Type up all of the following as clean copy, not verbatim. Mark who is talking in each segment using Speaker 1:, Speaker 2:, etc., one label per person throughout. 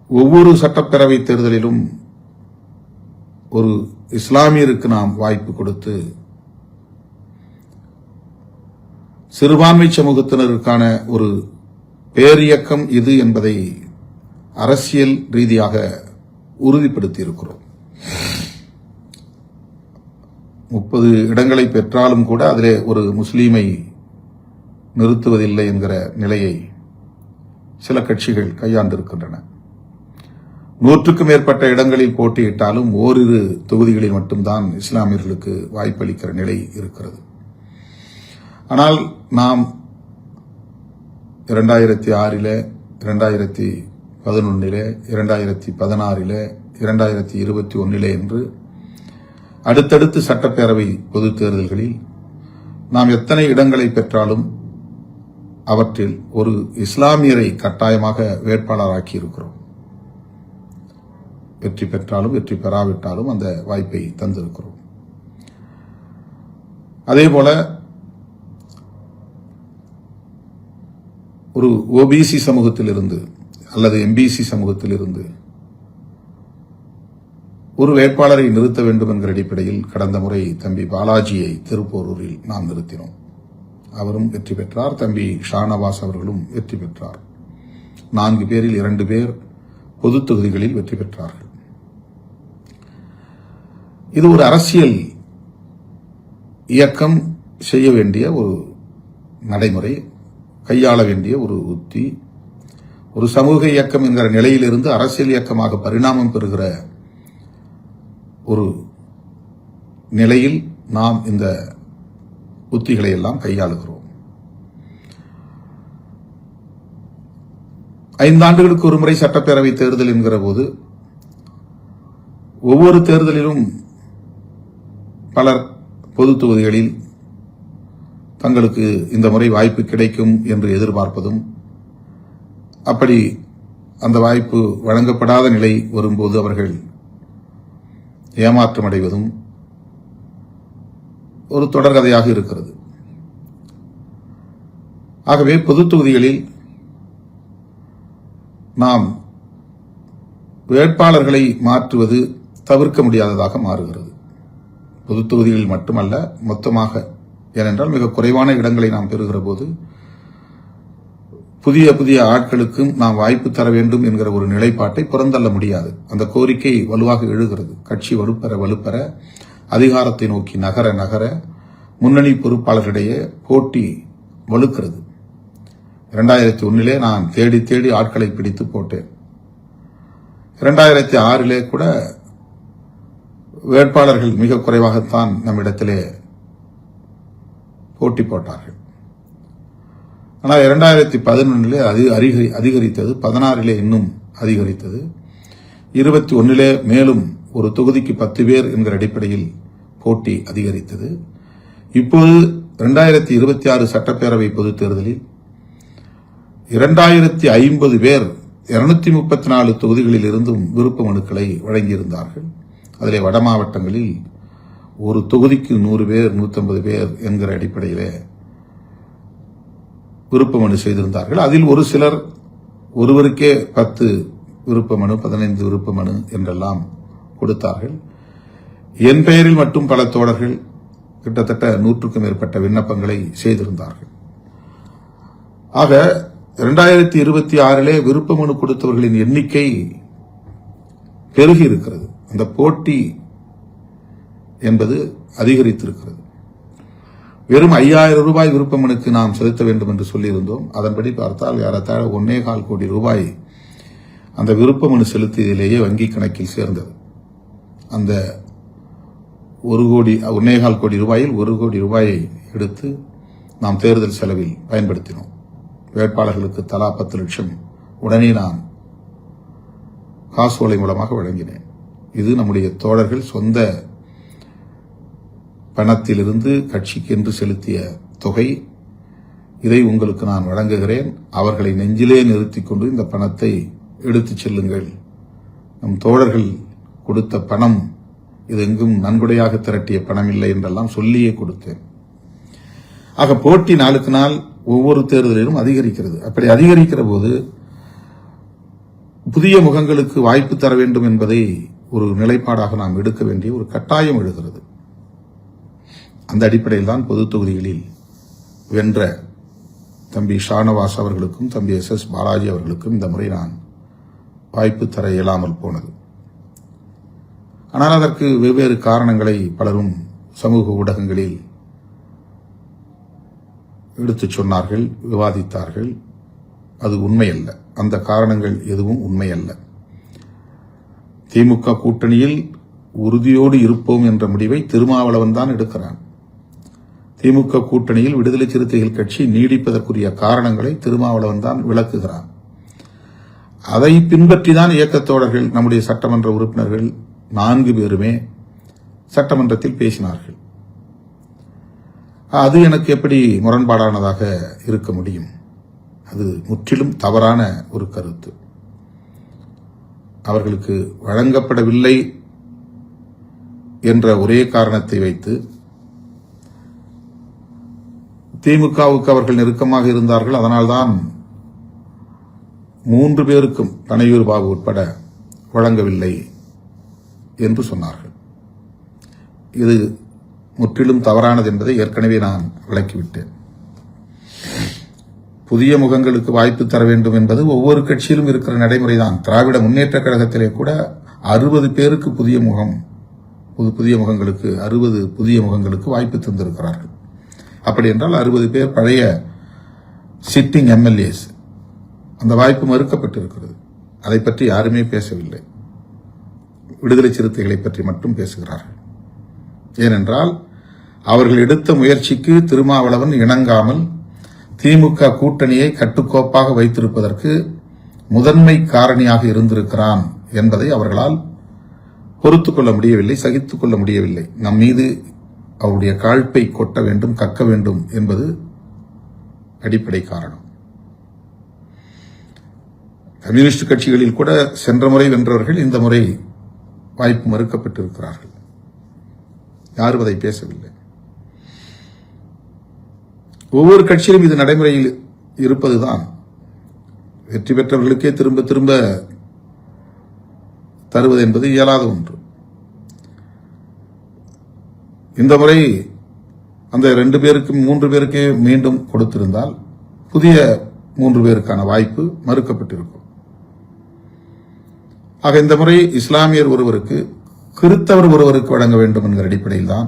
Speaker 1: ஒவ்வொரு சட்டப்பேரவை தேர்தலிலும் ஒரு இஸ்லாமியருக்கு நாம் வாய்ப்பு கொடுத்து சிறுபான்மை சமூகத்தினருக்கான ஒரு பேரியக்கம் இது என்பதை அரசியல் ரீதியாக உறுதிப்படுத்தி இருக்கிறோம். 30 இடங்களை பெற்றாலும் கூட அதிலே ஒரு முஸ்லீமை நிறுத்துவதில்லை என்கிற நிலையை சில கட்சிகள் கையாண்டிருக்கின்றன. 100க்கும் மேற்பட்ட இடங்களில் போட்டியிட்டாலும் ஓரிரு தொகுதிகளில் மட்டும்தான் இஸ்லாமியர்களுக்கு வாய்ப்பளிக்கிற நிலை இருக்கிறது. ஆனால் நாம் 2006 2011 2016 2021 என்று அடுத்தடுத்து சட்டப்பேரவை பொதுத் தேர்தல்களில் நாம் எத்தனை இடங்களை பெற்றாலும் அவற்றில் ஒரு இஸ்லாமியரை கட்டாயமாக வேட்பாளராக்கி இருக்கிறோம். வெற்றி பெற்றாலும் வெற்றி பெறாவிட்டாலும் அந்த வாய்ப்பை தந்திருக்கிறோம். அதேபோல ஒரு ஓபிசி சமூகத்திலிருந்து அல்லது எம்பிசி சமூகத்திலிருந்து ஒரு வேட்பாளரை நிறுத்த வேண்டும் என்கிற அடிப்படையில் கடந்த முறை தம்பி பாலாஜியை திருப்போரூரில் நாம் நிறுத்தினோம். அவரும் வெற்றி பெற்றார். தம்பி ஷானவாஸ் அவர்களும் வெற்றி பெற்றார். 4 பேரில் 2 பேர் பொது தொகுதிகளில் வெற்றி பெற்றார்கள். இது ஒரு அரசியல் இயக்கம் செய்ய வேண்டிய ஒரு நடைமுறை, கையாள வேண்டிய ஒரு உத்தி. ஒரு சமூக இயக்கம் என்கிற நிலையிலிருந்து அரசியல் இயக்கமாக பரிணாமம் பெறுகிற ஒரு நிலையில் நாம் இந்த உத்திகளை எல்லாம் கையாளுகிறோம். 5 ஆண்டுகளுக்கு ஒரு முறை சட்டப்பேரவை தேர்தல் என்கிற போது ஒவ்வொரு தேர்தலிலும் பலர் பொது தொகுதிகளில் தங்களுக்கு இந்த முறை வாய்ப்பு கிடைக்கும் என்று எதிர்பார்ப்பதும், அப்படி அந்த வாய்ப்பு வழங்கப்படாத நிலை வரும்போது அவர்கள் ஏமாற்றம் அடைவதும் ஒரு தொடர்கதையாக இருக்கிறது. ஆகவே பொது தொகுதிகளில் நாம் வேட்பாளர்களை மாற்றுவது தவிர்க்க முடியாததாக மாறுகிறது. பொது தொகுதிகளில் மட்டுமல்ல, மொத்தமாக. ஏனென்றால் மிக குறைவான இடங்களை நாம் பெறுகிற போது புதிய புதிய ஆட்களுக்கும் நாம் வாய்ப்பு தர வேண்டும் என்கிற ஒரு நிலைப்பாட்டை புறந்தள்ள முடியாது. அந்த கோரிக்கை வலுவாக எழுகிறது. கட்சி வலுப்பெற அதிகாரத்தை நோக்கி நகர நகர முன்னணி பொறுப்பாளர்களிடையே போட்டி வலுக்கிறது. 2001 நான் தேடி தேடி ஆட்களை பிடித்து போட்டேன். 2006 கூட வேட்பாளர்கள் மிக குறைவாகத்தான் நம்மிடத்திலே போட்டி போட்டார்கள். ஆனால் 2011 அதிகரித்தது, 16 இன்னும் அதிகரித்தது, 21 மேலும் ஒரு தொகுதிக்கு 10 பேர் என்கிற அடிப்படையில் போட்டி அதிகரித்தது. இப்போது 2026 சட்டப்பேரவை பொதுத் தேர்தலில் 2050 பேர் 234 தொகுதிகளில் இருந்தும் விருப்ப மனுக்களை வழங்கியிருந்தார்கள். அதிலே வட மாவட்டங்களில் ஒரு தொகுதிக்கு 100 பேர் 150 பேர் என்கிற அடிப்படையிலே விருப்ப மனு செய்திருந்தார்கள். அதில் ஒரு சிலர் ஒருவருக்கே 10 விருப்ப மனு 15 விருப்ப மனு என்றெல்லாம் கொடுத்தார்கள். என் பெயரில் மட்டும் பல தோழர்கள் கிட்டத்தட்ட 100க்கும் மேற்பட்ட விண்ணப்பங்களை செய்திருந்தார்கள். ஆக 2026 விருப்ப மனு கொடுத்தவர்களின் எண்ணிக்கை பெருகி இருக்கிறது. அந்த போட்டி என்பது அதிகரித்திருக்கிறது. வெறும் 5000 ரூபாய் விருப்ப மனுக்கு நாம் செலுத்த வேண்டும் என்று சொல்லியிருந்தோம். அதன்படி பார்த்தால் ஏறத்தாழ 1.25 கோடி ரூபாய் அந்த விருப்ப மனு செலுத்தியதிலேயே வங்கி கணக்கில் சேர்ந்தது. அந்த 1.25 கோடி ரூபாயில் 1 கோடி ரூபாயை எடுத்து நாம் தேர்தல் செலவில் பயன்படுத்தினோம். வேட்பாளர்களுக்கு தலா 10 லட்சம் உடனே நான் காசோலை மூலமாக வழங்கினேன். இது நம்முடைய தோழர்கள் சொந்த பணத்திலிருந்து கட்சிக்கு என்று செலுத்திய தொகை. இதை உங்களுக்கு நான் வழங்குகிறேன். அவர்களை நெஞ்சிலே நிறுத்திக் கொண்டு இந்த பணத்தை எடுத்துச் செல்லுங்கள். நம் தோழர்கள் கொடுத்த பணம் இது எங்கும் நன்கொடையாக திரட்டிய பணம் இல்லை என்றெல்லாம் சொல்லியே கொடுத்தேன். ஆக போட்டி நாளுக்கு நாள் ஒவ்வொரு தேர்தலிலும் அதிகரிக்கிறது. அப்படி அதிகரிக்கிற போது புதிய முகங்களுக்கு வாய்ப்பு தர வேண்டும் என்பதை ஒரு நிலைப்பாடாக நாம் எடுக்க வேண்டிய ஒரு கட்டாயம் எழுகிறது. அந்த அடிப்படையில் தான் பொது தொகுதிகளில் வென்ற தம்பி ஷானவாஸ் அவர்களுக்கும் தம்பி SS பாலாஜி அவர்களுக்கும் இந்த முறை நான் வாய்ப்பு தர இயலாமல் போனது. ஆனால் அதற்கு வெவ்வேறு காரணங்களை பலரும் சமூக ஊடகங்களில் எடுத்துச் சொன்னார்கள், விவாதித்தார்கள். அது உண்மையல்ல. அந்த காரணங்கள் எதுவும் உண்மையல்ல. திமுக கூட்டணியில் உறுதியோடு இருப்போம் என்ற முடிவை திருமாவளவன் தான் எடுக்கிறான். திமுக கூட்டணியில் விடுதலை சிறுத்தைகள் கட்சி நீடிப்பதற்குரிய காரணங்களை திருமாவளவன் தான் விளக்குகிறான். அதை பின்பற்றிதான் இயக்கத்தோழர்கள், நம்முடைய சட்டமன்ற உறுப்பினர்கள் 4 பேருமே சட்டமன்றத்தில் பேசினார்கள். அது எனக்கு எப்படி முரண்பாடானதாக இருக்க முடியும்? அது முற்றிலும் தவறான ஒரு கருத்து. அவர்களுக்கு வழங்கப்படவில்லை என்ற ஒரே காரணத்தை வைத்து திமுகவுக்கு அவர்கள் நெருக்கமாக இருந்தார்கள், அதனால்தான் 3 பேருக்கும் பனையூர் பாபு உட்பட வழங்கவில்லை என்று சொன்னார்கள். இது முற்றிலும் தவறானது என்பதை ஏற்கனவே நான் விளக்கிவிட்டேன். புதிய முகங்களுக்கு வாய்ப்பு தர வேண்டும் என்பது ஒவ்வொரு கட்சியிலும் இருக்கிற நடைமுறைதான். திராவிட முன்னேற்ற கழகத்திலே கூட 60 பேருக்கு புதிய முகங்களுக்கு 60 புதிய முகங்களுக்கு வாய்ப்பு தந்திருக்கிறார்கள். அப்படி என்றால் 60 பேர் பழைய சிட்டிங் MLAs. அந்த வாய்ப்பு மறுக்கப்பட்டிருக்கிறது. அதை பற்றி யாருமே பேசவில்லை. விடுதலை சிறுத்தைகளை பற்றி மட்டும் பேசுகிறார்கள். ஏனென்றால் அவர்கள் எடுத்த முயற்சிக்கு திருமாவளவன் இணங்காமல் திமுக கூட்டணியை கட்டுக்கோப்பாக வைத்திருப்பதற்கு முதன்மை காரணியாக இருந்திருக்கிறான் என்பதை அவர்களால் பொறுத்துக் கொள்ள முடியவில்லை, சகித்துக் கொள்ள முடியவில்லை. நம் மீது அவருடைய காழ்ப்பை கொட்ட வேண்டும், கக்க வேண்டும் என்பது அடிப்படை காரணம். கம்யூனிஸ்ட் கட்சிகளில் கூட சென்ற முறை வென்றவர்கள் இந்த முறை வாய்ப்பு மறுக்கப்பட்டிருக்கிறார்கள். யாரும் அதை பேசவில்லை. ஒவ்வொரு கட்சியிலும் இது நடைமுறையில் இருப்பதுதான். வெற்றி பெற்றவர்களுக்கே திரும்ப திரும்ப தருவது என்பது இயலாத ஒன்று. இந்த முறை அந்த 2 பேருக்கு 3 பேருக்கே மீண்டும் கொடுத்திருந்தால் புதிய 3 பேருக்கான வாய்ப்பு மறுக்கப்பட்டிருக்கும். ஆக இந்த முறை இஸ்லாமியர் ஒருவருக்கு, கிறித்தவர் ஒருவருக்கு வழங்க வேண்டும் என்கிற அடிப்படையில் தான்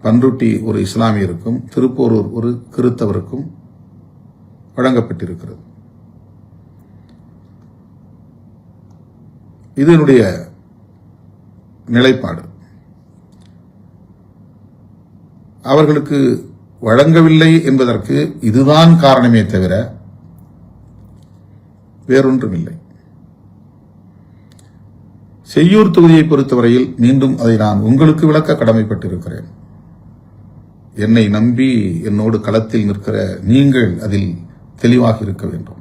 Speaker 1: பன்ருட்டி ஒரு இஸ்லாமியருக்கும் திருப்போரூர் ஒரு கிறித்தவருக்கும் வழங்கப்பட்டிருக்கிறது. இதனுடைய நிலைப்பாடு. அவர்களுக்கு வழங்கவில்லை என்பதற்கு இதுதான் காரணமே தவிர வேறொன்றுமில்லை. செய்யூர் தொகுதியை பொறுத்தவரையில் மீண்டும் அதை நான் உங்களுக்கு விளக்க கடமைப்பட்டிருக்கிறேன். என்னை நம்பி என்னோடு களத்தில் நிற்கிற நீங்கள் அதில் தெளிவாக இருக்க வேண்டும்.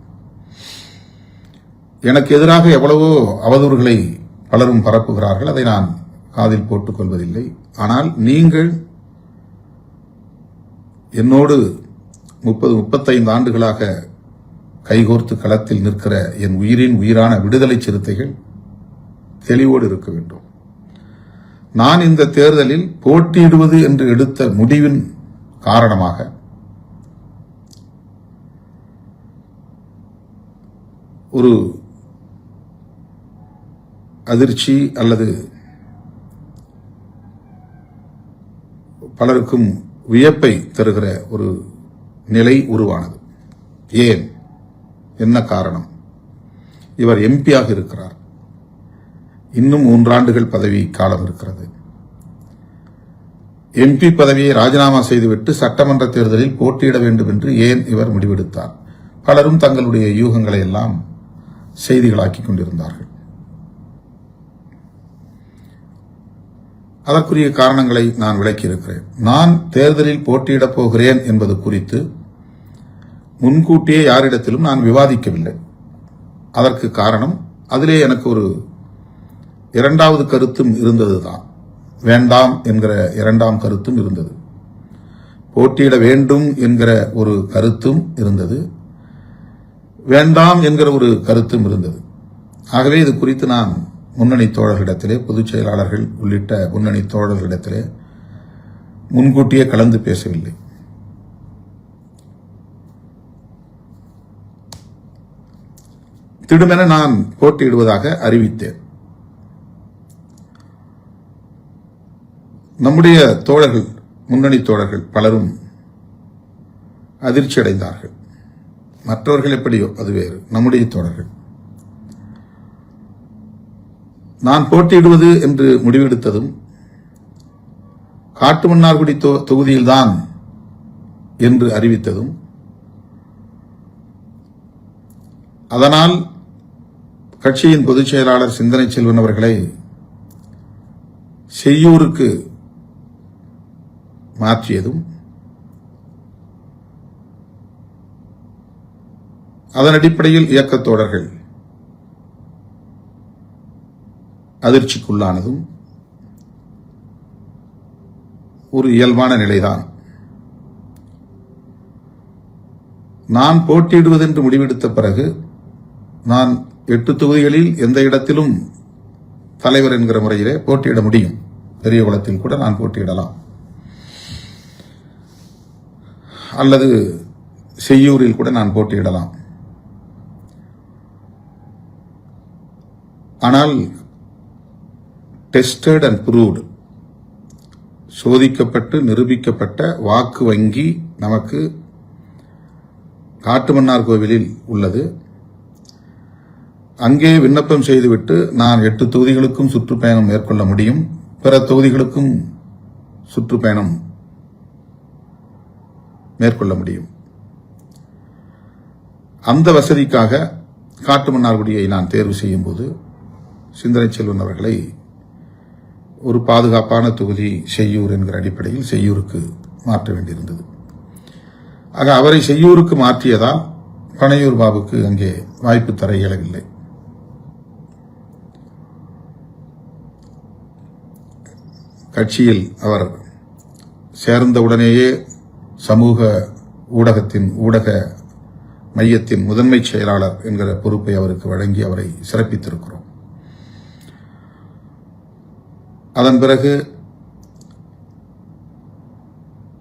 Speaker 1: எனக்கு எதிராக எவ்வளவோ அவதூறுகளை பலரும் பரப்புகிறார்கள். அதை நான் காதில் போட்டுக் கொள்வதில்லை. ஆனால் நீங்கள் என்னோடு 30-35 ஆண்டுகளாக கைகோர்த்து களத்தில் நிற்கிற என் உயிரின் உயிரான விடுதலை சிறுத்தைகள் தெளிவோடு இருக்க வேண்டும். நான் இந்த தேர்தலில் போட்டியிடுவது என்று எடுத்த முடிவின் காரணமாக ஒரு அதிர்ச்சி அல்லது பலருக்கும் வியப்பை தருகிற ஒரு நிலை உருவானது. ஏன்? என்ன காரணம்? இவர் எம்பியாக இருக்கிறார். இன்னும் 3 ஆண்டுகள் பதவி காலம் இருக்கிறது. MP பதவியை ராஜினாமா செய்துவிட்டு சட்டமன்ற தேர்தலில் போட்டியிட வேண்டும் என்று ஏன் இவர் முடிவெடுத்தார்? பலரும் தங்களுடைய யூகங்களை எல்லாம் செய்திகளாக்கிக் கொண்டிருந்தார்கள். அதற்குரிய காரணங்களை நான் விளக்கியிருக்கிறேன். நான் தேர்தலில் போட்டியிடப் போகிறேன் என்பது குறித்து முன்கூட்டியே யாரிடத்திலும் நான் விவாதிக்கவில்லை. அதற்கு காரணம், அதிலே எனக்கு ஒரு 2வது கருத்தும் இருந்ததுதான். வேண்டாம் என்கிற 2ஆம் கருத்தும் இருந்தது. போட்டியிட வேண்டும் என்கிற ஒரு கருத்தும் இருந்தது. வேண்டாம் என்கிற ஒரு கருத்தும் இருந்தது. ஆகவே இது குறித்து நான் முன்னணி தோழர்களிடத்திலே, பொதுச் செயலாளர்கள் உள்ளிட்ட முன்னணி தோழர்களிடத்திலே முன்கூட்டியே கலந்து பேசவில்லை. திடுமென நான் போட்டியிடுவதாக அறிவித்தேன். நம்முடைய தோழர்கள், முன்னணி தோழர்கள் பலரும் அதிர்ச்சி அடைந்தார்கள். மற்றவர்கள் எப்படியோ அது வேறு. நம்முடைய தோழர்கள் நான் போட்டியிடுவது என்று முடிவெடுத்ததும் காட்டுமன்னார்குடி தொகுதியில்தான் என்று அறிவித்ததும், அதனால் கட்சியின் பொதுச் செயலாளர் சிந்தனை செல்வன் அவர்களை செய்யூருக்கு மாற்றியதும், அதன் அடிப்படையில் இயக்கத் தோழர்கள் அதிர்ச்சிக்குள்ளானதும் ஒரு இயல்பான நிலைதான். நான் போட்டியிடுவதென்று முடிவெடுத்த பிறகு நான் 8 தொகுதிகளில் எந்த இடத்திலும் தலைவர் என்கிற முறையிலே போட்டியிட முடியும். பெரியகுளத்தில் கூட நான் போட்டியிடலாம், அல்லது செய்யூரில் கூட நான் போட்டியிடலாம். ஆனால் டெஸ்டட் அண்ட் ப்ரூவ்டு, சோதிக்கப்பட்டு நிரூபிக்கப்பட்ட வாக்கு வங்கி நமக்கு காட்டுமன்னார் கோவிலில் உள்ளது. அங்கே விண்ணப்பம் செய்துவிட்டு நான் 8 தொகுதிகளுக்கும் சுற்றுப்பயணம் மேற்கொள்ள முடியும், பிற தொகுதிகளுக்கும் சுற்றுப்பயணம் மேற்கொள்ள முடியும். அந்த வசதிக்காக காட்டுமன்னார்குடியை நான் தேர்வு செய்யும் போது சிந்தனை செல்வன் அவர்களை ஒரு பாதுகாப்பான தொகுதி செய்யூர் என்கிற அடிப்படையில் செய்யூருக்கு மாற்ற வேண்டியிருந்தது. ஆக அவரை செய்யூருக்கு மாற்றியதால் பனையூர் பாபுக்கு அங்கே வாய்ப்பு தர இயலவில்லை. கட்சியில் அவர் சேர்ந்தவுடனேயே சமூக ஊடக மையத்தின் முதன்மை செயலாளர் என்கிற பொறுப்பை அவருக்கு வழங்கி அவரை சிறப்பித்திருக்கிறோம். அதன் பிறகு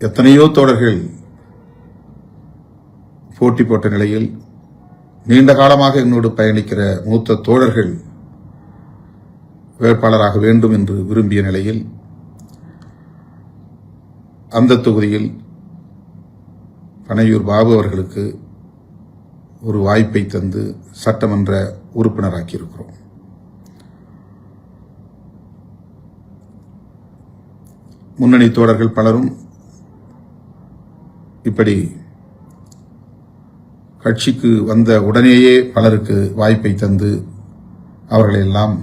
Speaker 1: எத்தனையோ தோழர்கள் போட்டி போட்ட நிலையில் நீண்ட காலமாக என்னோடு பயணிக்கிற மூத்த தோழர்கள் வேட்பாளராக வேண்டும் என்று விரும்பிய நிலையில் அந்த தொகுதியில் பனையூர் பாபு அவர்களுக்கு ஒரு வாய்ப்பை தந்து சட்டமன்ற உறுப்பினராக்கியிருக்கிறோம். முன்னணி தோழர்கள் பலரும் இப்படி கட்சிக்கு வந்த உடனேயே பலருக்கு வாய்ப்பை தந்து அவர்களை எல்லாம்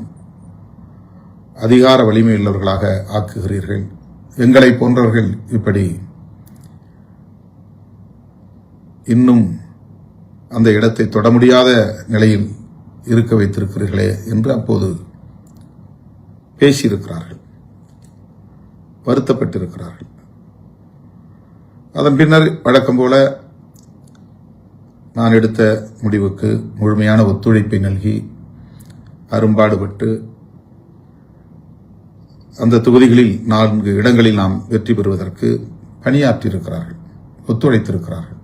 Speaker 1: அதிகார வலிமையுள்ளவர்களாக ஆக்குகிறீர்கள். எங்களை போன்றவர்கள் இப்படி இன்னும் அந்த இடத்தை தொட முடியாத நிலையில் இருக்க வைத்திருக்கிறீர்களே என்று அப்போது பேசியிருக்கிறார்கள், வருத்தப்பட்டிருக்கிறார்கள். அதன் பின்னர் வழக்கம் போல நான் எடுத்த முடிவுக்கு முழுமையான ஒத்துழைப்பை நல்கி அரும்பாடுபட்டு அந்த தொகுதிகளில் 4 இடங்களில் நாம் வெற்றி பெறுவதற்கு பணியாற்றியிருக்கிறார்கள், ஒத்துழைத்திருக்கிறார்கள்.